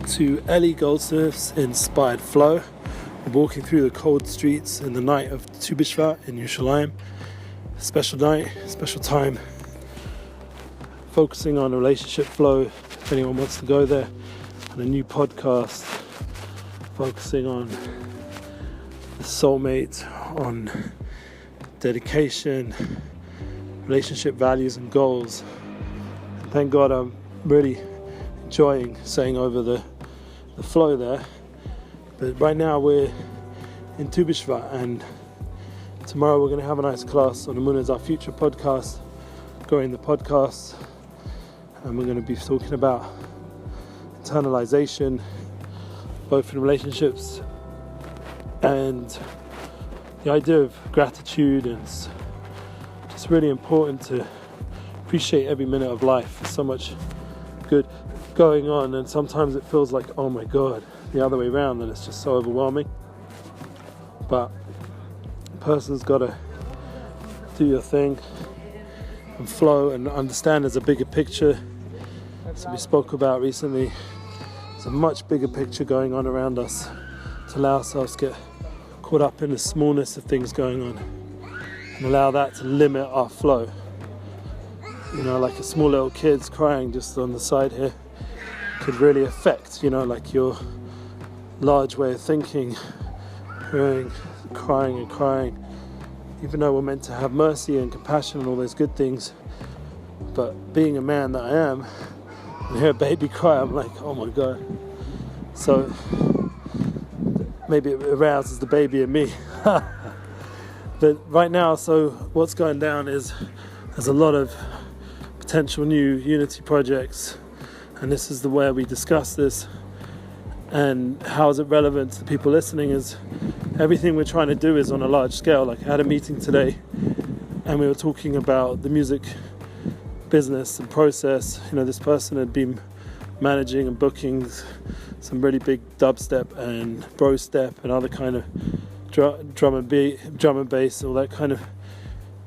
to Ellie Goldsmith's Inspired Flow. I'm walking through the cold streets in the night of Tu B'Shvat in Yerushalayim. Special night, special time, focusing on relationship flow, if anyone wants to go there, and a new podcast focusing on the soulmate, on dedication, relationship values and goals. Thank God I'm really enjoying saying over the flow there. But right now we're in Tu B'Shvat, and tomorrow we're going to have a nice class on the Moon is Our Future podcast, growing the podcast, and we're going to be talking about internalization, both in relationships and the idea of gratitude. And it's just really important to appreciate every minute of life. There's so much good going on, and sometimes it feels like, oh my God, the other way around, and it's just so overwhelming. But a person's got to do your thing and flow and understand there's a bigger picture. So we spoke about recently, there's a much bigger picture going on around us, to allow ourselves to get caught up in the smallness of things going on and allow that to limit our flow. You know, like a small little kid's crying just on the side here could really affect, you know, like your large way of thinking, crying and crying, even though we're meant to have mercy and compassion and all those good things. But being a man that I am, when I hear a baby cry, I'm like, oh my God. So maybe it arouses the baby in me. But right now, so what's going down is there's a lot of potential new Unity projects, and this is the way we discuss this and how is it relevant to the people listening. Is everything we're trying to do is on a large scale. Like, I had a meeting today and we were talking about the music business and process. You know, this person had been managing and booking some really big dubstep and bro step and other kind of drum and bass, all that kind of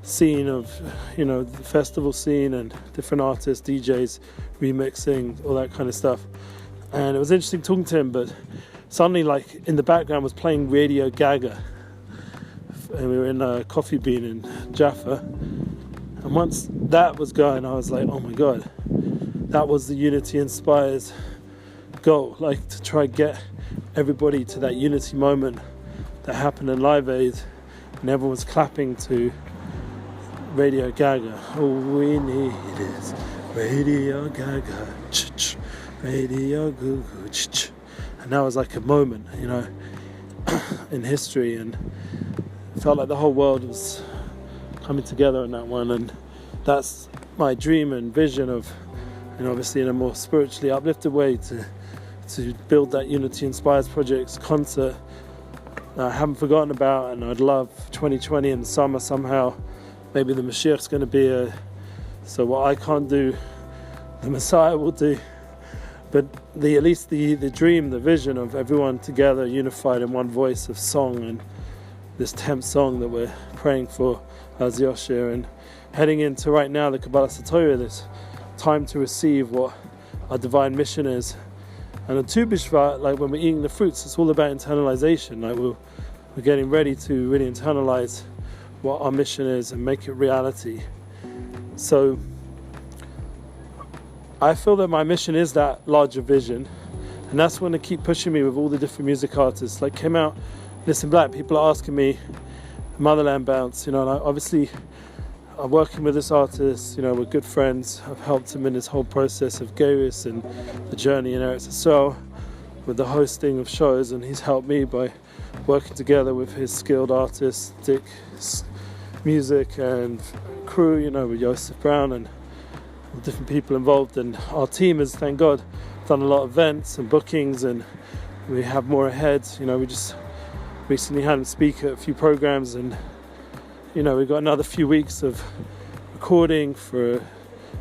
scene of, you know, the festival scene and different artists, DJs, remixing, all that kind of stuff. And it was interesting talking to him, but suddenly, like, in the background was playing Radio Gaga, and we were in a Coffee Bean in Jaffa, and once that was going, I was like, oh my God, that was the Unity Inspires goal, like to try and get everybody to that unity moment that happened in Live Aid, and everyone was clapping to Radio Gaga. All we need is Radio Gaga, Radio Goo Goo, and that was like a moment, you know, in history, and it felt like the whole world was coming together in that one. And that's my dream and vision of, and obviously in a more spiritually uplifted way, to build that Unity Inspires Projects concert that I haven't forgotten about. And I'd love 2020 in the summer somehow. Maybe the Mashiach's going to be so what I can't do, the Messiah will do. But at least the dream, the vision of everyone together, unified in one voice of song, and this 10th song that we're praying for as Yoshir, and heading into right now the Kabbalah Satorah, this time to receive what our divine mission is. And on Tu B'Shvat, like when we're eating the fruits, it's all about internalization. Like we're getting ready to really internalize what our mission is and make it reality. So I feel that my mission is that larger vision, and that's going to keep pushing me with all the different music artists. Like, came out Listen Black, people are asking me, Motherland Bounce, you know, and I'm working with this artist, you know, we're good friends. I've helped him in this whole process of Geirus and the journey in Eretz Yisrael with the hosting of shows, and he's helped me by working together with his skilled artists, Dick's music and crew, you know, with Yosef Brown and different people involved. And our team has, thank God, done a lot of events and bookings, and we have more ahead. You know, we just recently had him speak at a few programs, and you know, we've got another few weeks of recording for a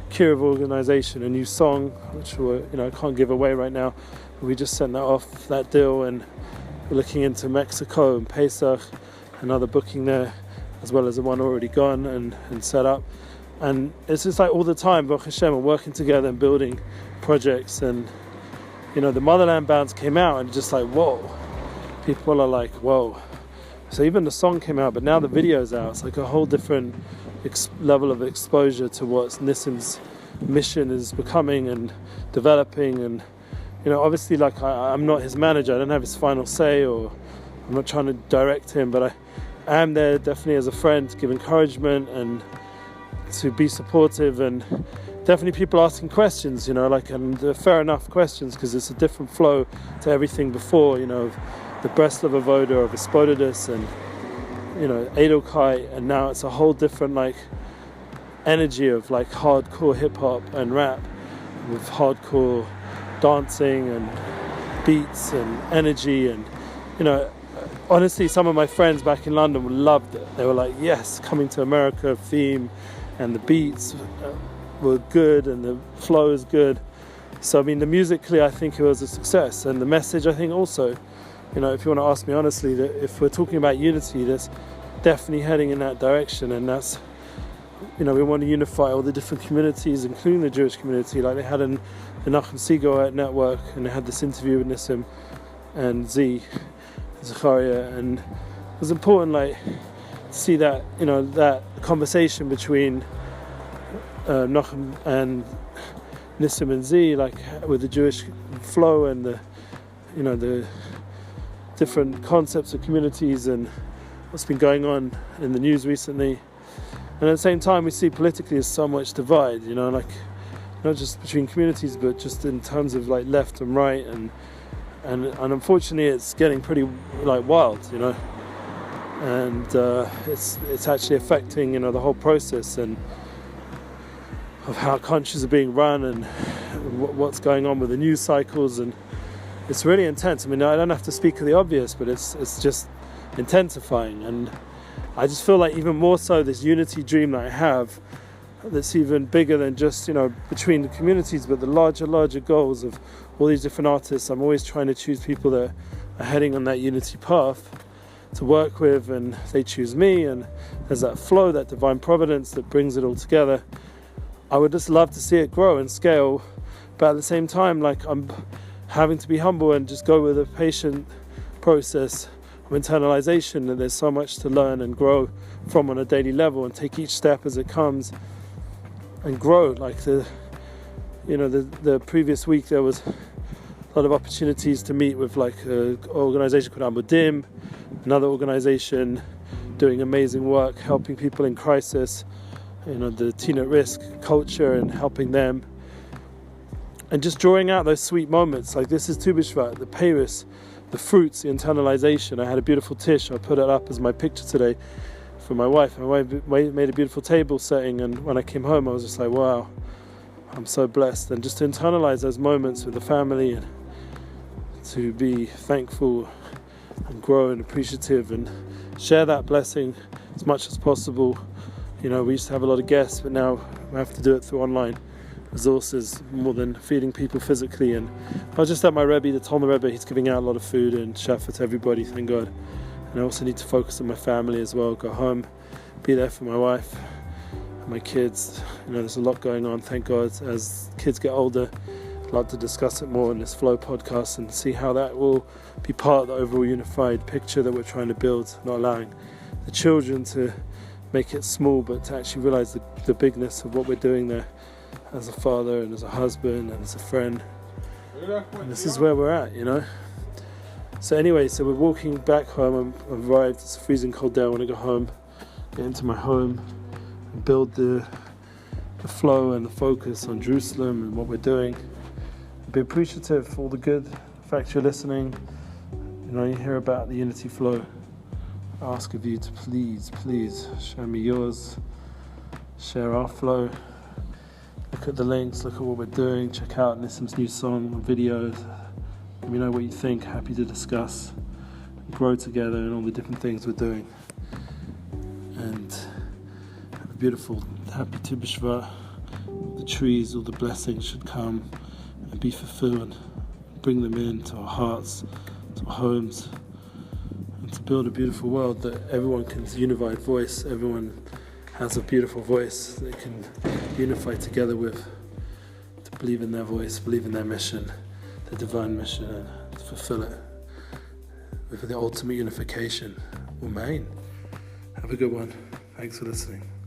Kiruv organization, a new song, which I can't give away right now. We just sent that off, that deal, and we're looking into Mexico and Pesach, another booking there, as well as the one already gone and set up. And it's just like all the time, Baruch Hashem, we're working together and building projects, and the Motherland bounce came out and just like, whoa, people are like, whoa. So even the song came out, but now the video's out. It's like a whole different level of exposure to what Nissim's mission is becoming and developing. And obviously, like I'm not his manager, I don't have his final say, or I'm not trying to direct him, but I am there definitely as a friend to give encouragement and to be supportive, and definitely people asking questions, and fair enough questions, because it's a different flow to everything before, the Breslov Avoda of Espodidus and Edelkai, and now it's a whole different like energy of like hardcore hip hop and rap with hardcore dancing and beats and energy. And honestly, some of my friends back in London loved it. They were like, yes, coming to America theme, and the beats were good and the flow is good. So I mean, the musically I think it was a success, and the message I think also, if you want to ask me honestly, that if we're talking about unity, that's definitely heading in that direction. And that's, we want to unify all the different communities, including the Jewish community, like they had in the Nachum Segal network, and they had this interview with Nissim and Zachariah, and it was important like to see that, that conversation between Nachum and Nissim and Z, like with the Jewish flow and the different concepts of communities and what's been going on in the news recently. And at the same time, we see politically there's so much divide, like not just between communities, but just in terms of like left and right, and unfortunately it's getting pretty like wild, and it's actually affecting the whole process and of how countries are being run and what's going on with the news cycles. And it's really intense. I mean, I don't have to speak of the obvious, but it's just intensifying. And I just feel like even more so this unity dream that I have, that's even bigger than just, between the communities, but the larger goals of all these different artists. I'm always trying to choose people that are heading on that unity path to work with, and they choose me, and there's that flow, that divine providence that brings it all together. I would just love to see it grow and scale, but at the same time, like I'm having to be humble and just go with a patient process of internalization, and there's so much to learn and grow from on a daily level, and take each step as it comes and grow. Like the previous week there was a lot of opportunities to meet with like an organization called Amudim, another organization doing amazing work helping people in crisis, the teen at risk culture, and helping them, and just drawing out those sweet moments. Like this is Tu B'Shvat, the Paris, the fruits, the internalization. I had a beautiful tish, I put it up as my picture today for my wife. My wife made a beautiful table setting, and when I came home I was just like, wow, I'm so blessed. And just to internalize those moments with the family, and to be thankful and grow and appreciative and share that blessing as much as possible. We used to have a lot of guests, but now we have to do it through online resources more than feeding people physically. And I was just at my Rebbe, the Talmud Rebbe. He's giving out a lot of food and shafa to everybody, thank God. And I also need to focus on my family as well, go home, be there for my wife and my kids. There's a lot going on, thank God. As kids get older, I'd like to discuss it more in this Flow podcast and see how that will be part of the overall unified picture that we're trying to build, not allowing the children to make it small, but to actually realize the bigness of what we're doing there as a father and as a husband and as a friend. And this is where we're at, So anyway, so we're walking back home. I've arrived. It's a freezing cold day. I want to go home, get into my home, and build the flow and the focus on Jerusalem and what we're doing. Be appreciative for all the good. The fact you're listening, you hear about the unity flow. I ask of you to please share me yours, share our flow, look at the links, look at what we're doing, check out Nissim's new song and videos, let me know what you think, happy to discuss, and grow together in all the different things we're doing. And have a beautiful, happy Tu B'Shvat. The trees, all the blessings should come and be fulfilled, bring them into our hearts, to our homes, to build a beautiful world that everyone can unify voice, everyone has a beautiful voice they can unify together with, to believe in their voice, believe in their mission, the divine mission and to fulfill it with the ultimate unification. Well, man, have a good one. Thanks for listening.